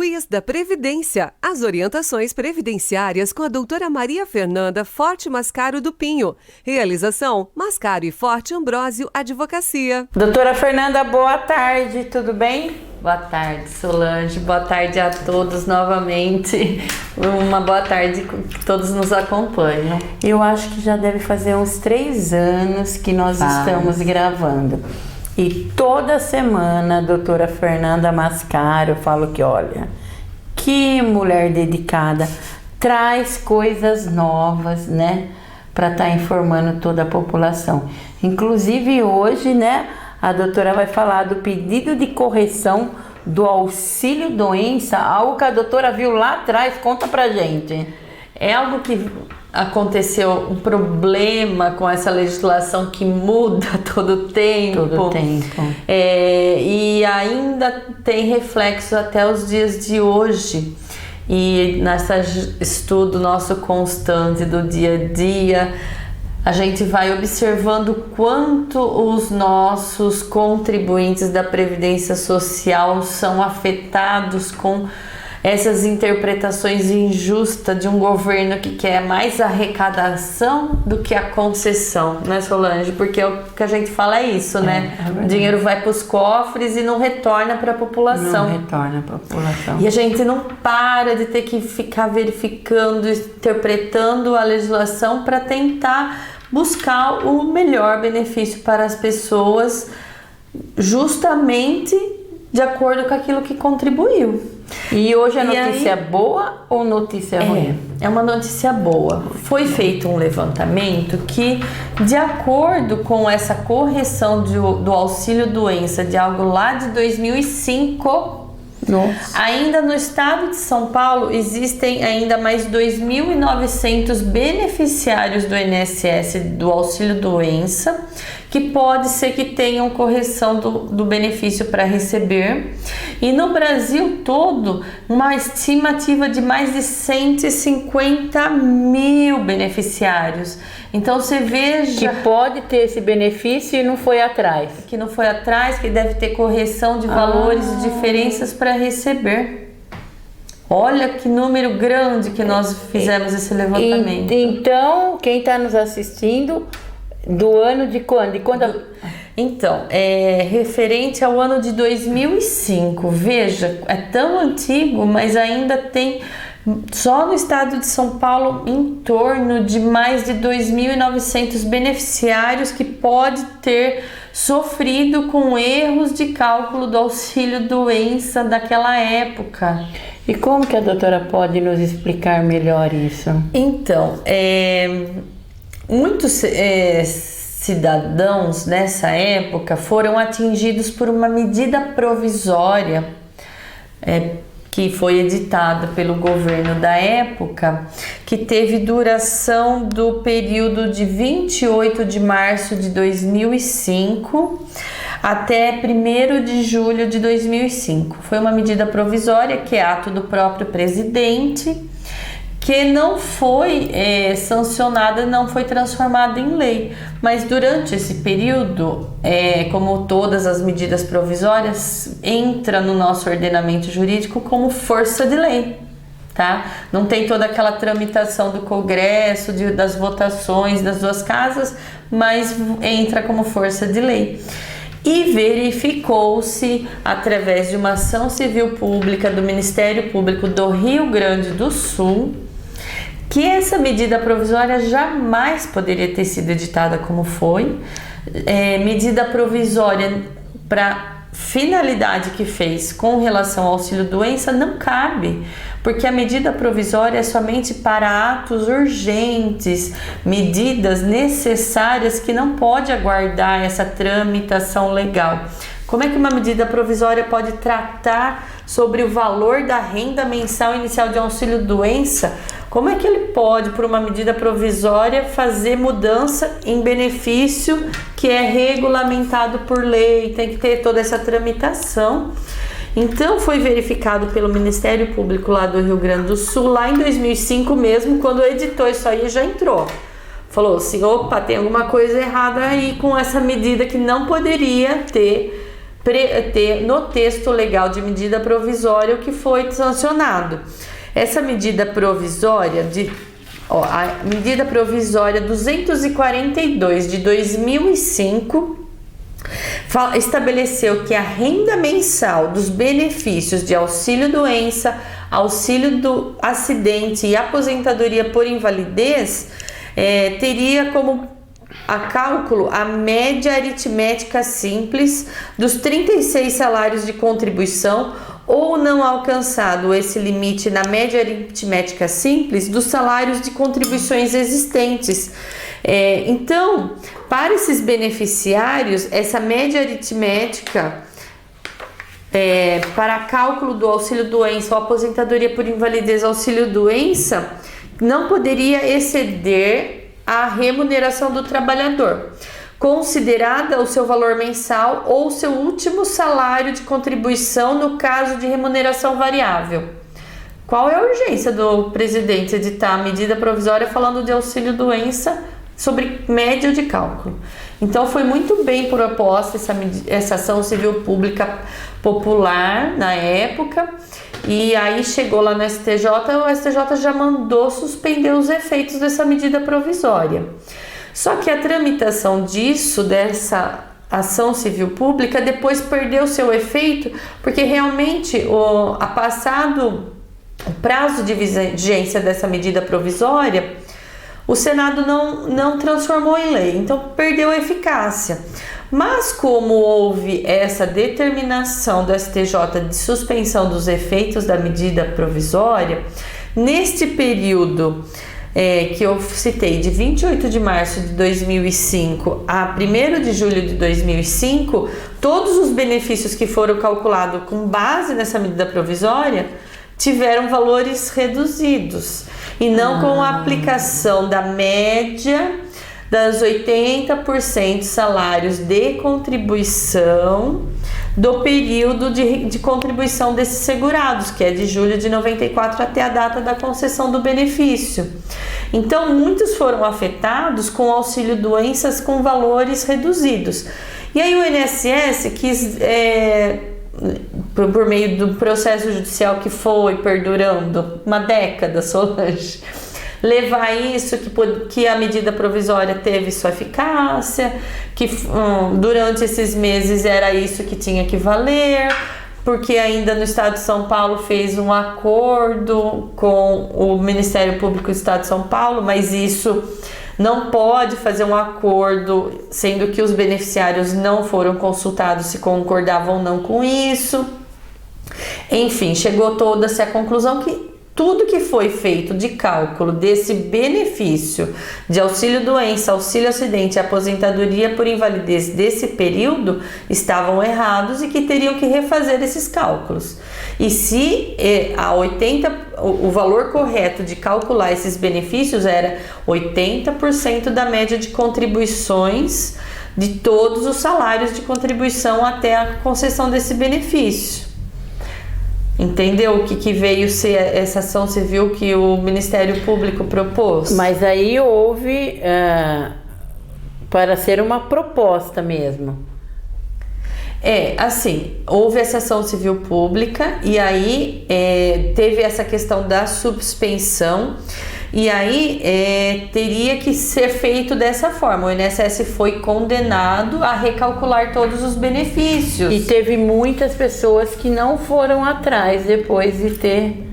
Quiz da Previdência. As orientações previdenciárias com a doutora Maria Fernanda Forte Mascaro do Pinho. Realização: Mascaro e Forte Ambrósio Advocacia. Doutora Fernanda, boa tarde, tudo bem? Boa tarde, Solange. Boa tarde a todos novamente. Uma boa tarde que todos nos acompanham. Eu acho que já deve fazer uns 3 anos que nós estamos gravando. E toda semana a doutora Fernanda Mascaro fala que, olha, que mulher dedicada, traz coisas novas, né, para estar informando toda a população. Inclusive hoje, né, a doutora vai falar do pedido de correção do auxílio doença, algo que a doutora viu lá atrás. Conta pra gente. É algo que aconteceu, um problema com essa legislação que muda todo o tempo. Todo o tempo. E ainda tem reflexo até os dias de hoje. E nesse estudo nosso constante do dia a dia, a gente vai observando quanto os nossos contribuintes da Previdência Social são afetados com essas interpretações injustas de um governo que quer mais arrecadação do que a concessão, né, Solange? Porque o que a gente fala é isso, né? O dinheiro vai para os cofres e não retorna para a população. Não retorna para a população. E a gente não para de ter que ficar verificando, interpretando a legislação para tentar buscar o melhor benefício para as pessoas, justamente de acordo com aquilo que contribuiu. E hoje é notícia boa ou notícia ruim? É uma notícia boa. Foi feito um levantamento que, de acordo com essa correção do auxílio doença de algo lá de 2005, ainda no estado de São Paulo existem ainda mais 2.900 beneficiários do INSS do auxílio doença, que pode ser que tenham correção do benefício para receber. E no Brasil todo, uma estimativa de mais de 150 mil beneficiários. Então você veja que pode ter esse benefício e não foi atrás. Que não foi atrás, que deve ter correção de valores e diferenças para receber. Olha que número grande que nós fizemos esse levantamento. Então, quem está nos assistindo, do ano de quando? Então, é referente ao ano de 2005. Veja, é tão antigo, mas ainda tem só no estado de São Paulo em torno de mais de 2.900 beneficiários que pode ter sofrido com erros de cálculo do auxílio doença daquela época. E como que a doutora pode nos explicar melhor isso? Então, muitos cidadãos nessa época foram atingidos por uma medida provisória que foi editada pelo governo da época, que teve duração do período de 28 de março de 2005 até 1º de julho de 2005. Foi uma medida provisória, que é ato do próprio presidente, que não foi sancionada, não foi transformada em lei. Mas durante esse período, como todas as medidas provisórias, entra no nosso ordenamento jurídico como força de lei, tá? Não tem toda aquela tramitação do Congresso, das votações das duas casas, mas entra como força de lei. E verificou-se, através de uma ação civil pública do Ministério Público do Rio Grande do Sul, que essa medida provisória jamais poderia ter sido editada como foi. Medida provisória para finalidade que fez com relação ao auxílio doença não cabe, porque a medida provisória é somente para atos urgentes, medidas necessárias que não pode aguardar essa tramitação legal. Como é que uma medida provisória pode tratar sobre o valor da renda mensal inicial de auxílio doença? Como é que ele pode, por uma medida provisória, fazer mudança em benefício que é regulamentado por lei? Tem que ter toda essa tramitação. Então, foi verificado pelo Ministério Público lá do Rio Grande do Sul, lá em 2005 mesmo, quando editou isso aí, já entrou. Falou assim, opa, tem alguma coisa errada aí com essa medida que não poderia ter no texto legal de medida provisória o que foi sancionado. Essa medida provisória a medida provisória 242 de 2005 estabeleceu que a renda mensal dos benefícios de auxílio-doença, auxílio do acidente e aposentadoria por invalidez teria como a cálculo a média aritmética simples dos 36 salários de contribuição ou não alcançado esse limite na média aritmética simples dos salários de contribuições existentes. Então, para esses beneficiários, essa média aritmética para cálculo do auxílio-doença ou aposentadoria por invalidez auxílio-doença não poderia exceder a remuneração do trabalhador, considerada o seu valor mensal ou seu último salário de contribuição no caso de remuneração variável. Qual é a urgência do presidente editar a medida provisória falando de auxílio-doença sobre média de cálculo? Então foi muito bem proposta essa ação civil pública popular na época, e aí chegou lá no STJ, o STJ já mandou suspender os efeitos dessa medida provisória. Só que a tramitação dessa ação civil pública depois perdeu seu efeito, porque realmente passado o prazo de vigência dessa medida provisória, o Senado não transformou em lei, então perdeu a eficácia. Mas como houve essa determinação do STJ de suspensão dos efeitos da medida provisória, neste período que eu citei, de 28 de março de 2005 a 1º de julho de 2005, todos os benefícios que foram calculados com base nessa medida provisória tiveram valores reduzidos, e não com a aplicação da média das 80% salários de contribuição do período de contribuição desses segurados, que é de julho de 94 até a data da concessão do benefício. Então, muitos foram afetados com auxílio doenças com valores reduzidos. E aí o INSS quis, por meio do processo judicial que foi perdurando uma década, Solange, levar isso, que a medida provisória teve sua eficácia, que durante esses meses era isso que tinha que valer, porque ainda no Estado de São Paulo fez um acordo com o Ministério Público do Estado de São Paulo, mas isso não pode fazer um acordo, sendo que os beneficiários não foram consultados se concordavam ou não com isso. Enfim, chegou toda-se à conclusão que tudo que foi feito de cálculo desse benefício de auxílio-doença, auxílio-acidente e aposentadoria por invalidez desse período estavam errados e que teriam que refazer esses cálculos. E se o valor correto de calcular esses benefícios era 80% da média de contribuições de todos os salários de contribuição até a concessão desse benefício. Entendeu o que veio ser essa ação civil que o Ministério Público propôs? Mas aí houve para ser uma proposta mesmo. Assim, houve essa ação civil pública e aí teve essa questão da suspensão. E aí teria que ser feito dessa forma. O INSS foi condenado a recalcular todos os benefícios. E teve muitas pessoas que não foram atrás depois de ter...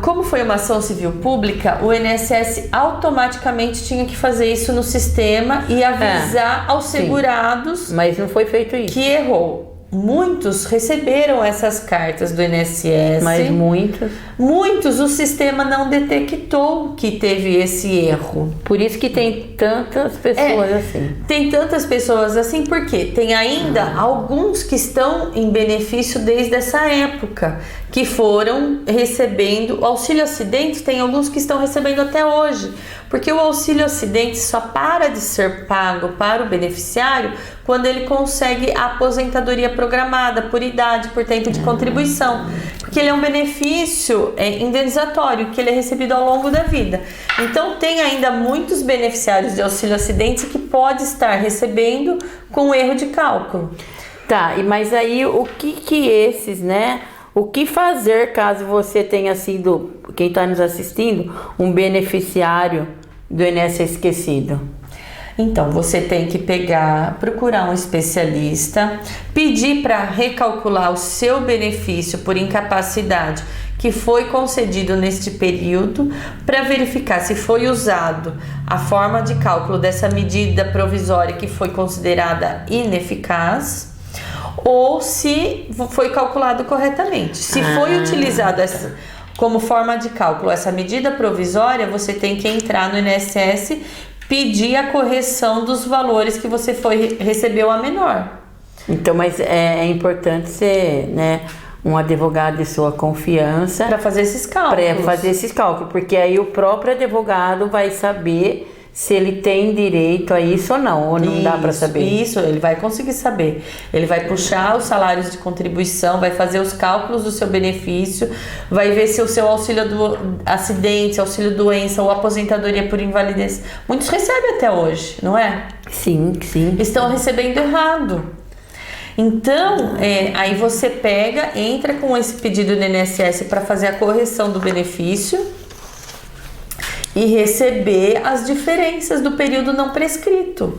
Como foi uma ação civil pública, o INSS automaticamente tinha que fazer isso no sistema e avisar aos segurados. Mas não foi feito isso. Que errou. Muitos receberam essas cartas do INSS. Mas muitos o sistema não detectou que teve esse erro. Por isso que tem tantas pessoas assim. Tem tantas pessoas assim porque tem ainda alguns que estão em benefício desde essa época, que foram recebendo auxílio acidente. Tem alguns que estão recebendo até hoje, porque o auxílio acidente só para de ser pago para o beneficiário quando ele consegue a aposentadoria programada por idade, por tempo de contribuição, porque ele é um benefício indenizatório que ele é recebido ao longo da vida. Então tem ainda muitos beneficiários de auxílio acidente que pode estar recebendo com erro de cálculo. Tá, mas aí o que esses, né? O que fazer caso você tenha sido, quem está nos assistindo, um beneficiário do INSS esquecido? Então, você tem que procurar um especialista, pedir para recalcular o seu benefício por incapacidade que foi concedido neste período, para verificar se foi usado a forma de cálculo dessa medida provisória que foi considerada ineficaz, ou se foi calculado corretamente. Se foi utilizado como forma de cálculo essa medida provisória, você tem que entrar no INSS, pedir a correção dos valores que você recebeu a menor. Então, mas é importante ser, né, um advogado de sua confiança para fazer esses cálculos. Porque aí o próprio advogado vai saber se ele tem direito a isso ou não dá para saber. Isso, ele vai conseguir saber. Ele vai puxar os salários de contribuição, vai fazer os cálculos do seu benefício, vai ver se o seu auxílio do acidente, auxílio doença ou aposentadoria por invalidez, muitos recebem até hoje, não é? Sim. Estão recebendo errado. Então, aí você entra com esse pedido no INSS para fazer a correção do benefício e receber as diferenças do período não prescrito.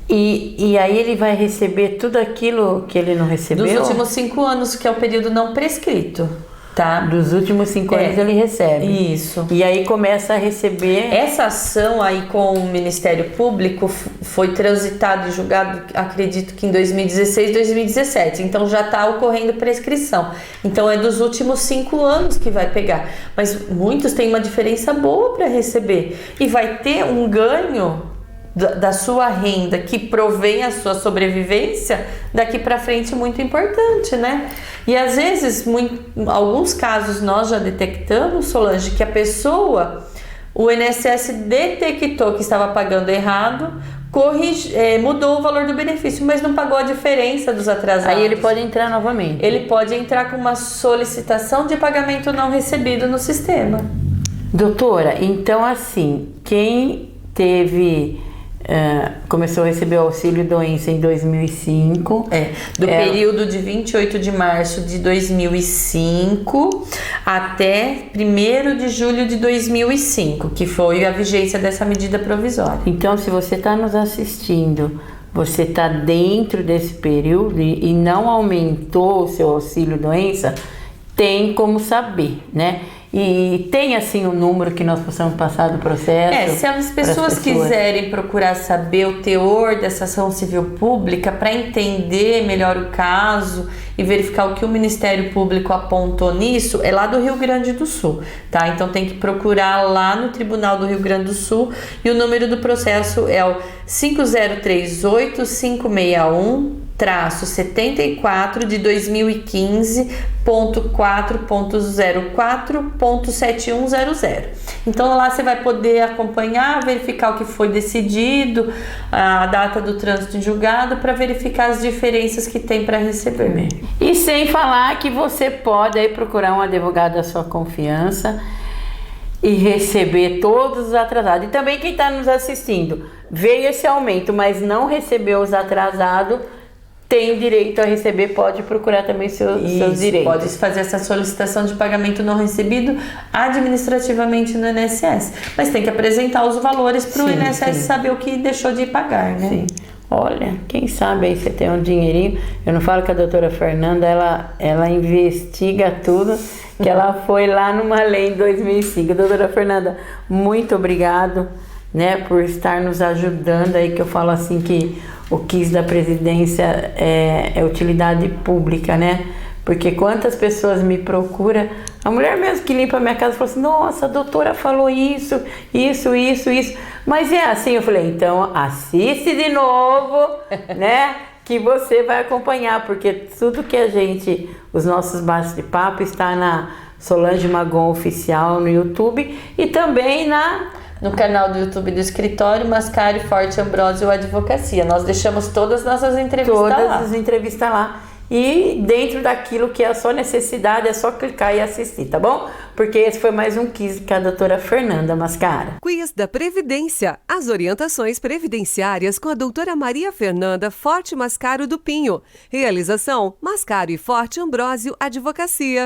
E aí ele vai receber tudo aquilo que ele não recebeu? Dos últimos 5 anos, que é o período não prescrito, tá? Dos últimos 5 anos ele recebe. Isso. E aí começa a receber... Essa ação aí com o Ministério Público foi transitada e julgado, acredito que em 2016, 2017. Então já está ocorrendo prescrição. Então é dos últimos 5 anos que vai pegar. Mas muitos têm uma diferença boa para receber. E vai ter um ganho da sua renda que provém a sua sobrevivência daqui para frente muito importante, né? E às vezes, alguns casos nós já detectamos, Solange, que o INSS detectou que estava pagando errado, mudou o valor do benefício, mas não pagou a diferença dos atrasados. Aí ele pode entrar novamente. Ele pode entrar com uma solicitação de pagamento não recebido no sistema. Doutora, então assim, quem começou a receber o auxílio doença em 2005. Período de 28 de março de 2005 até 1º de julho de 2005, que foi a vigência dessa medida provisória. Então, se você está nos assistindo, você está dentro desse período e não aumentou o seu auxílio doença, tem como saber, né? E tem assim um número que nós possamos passar do processo? Se as pessoas quiserem procurar saber o teor dessa ação civil pública para entender melhor o caso e verificar o que o Ministério Público apontou nisso, é lá do Rio Grande do Sul, tá? Então tem que procurar lá no Tribunal do Rio Grande do Sul e o número do processo é o 5038561-74 de 2015.4.04.7100. Então lá você vai poder acompanhar, verificar o que foi decidido, a data do trânsito em julgado, para verificar as diferenças que tem para receber. E sem falar que você pode aí procurar um advogado da sua confiança e receber todos os atrasados. E também quem está nos assistindo, veio esse aumento, mas não recebeu os atrasados, tem direito a receber, pode procurar também seus direitos. Pode fazer essa solicitação de pagamento não recebido administrativamente no INSS. Mas tem que apresentar os valores para o INSS saber o que deixou de pagar, né? Sim. Olha, quem sabe aí você tem um dinheirinho. Eu não falo que a doutora Fernanda, ela investiga tudo, que ela foi lá numa lei em 2005. Doutora Fernanda, muito obrigado, né, por estar nos ajudando aí, que eu falo assim que o quiz da presidência é utilidade pública, né? Porque quantas pessoas me procuram, a mulher mesmo que limpa a minha casa falou assim, nossa, a doutora falou isso. Mas é assim, eu falei, então assiste de novo, né? Que você vai acompanhar, porque tudo que os nossos bate-papo está na Solange Magon Oficial no YouTube e também no canal do YouTube do Escritório Mascaro Forte Ambrósio Advocacia. Nós deixamos todas as nossas entrevistas lá. Todas as entrevistas lá. e dentro daquilo que é a sua necessidade, é só clicar e assistir, tá bom? Porque esse foi mais um quiz com a doutora Fernanda Mascaro. Quiz da Previdência. As orientações previdenciárias com a doutora Maria Fernanda Forte Mascaro do Pinho. Realização: Mascaro e Forte Ambrósio Advocacia.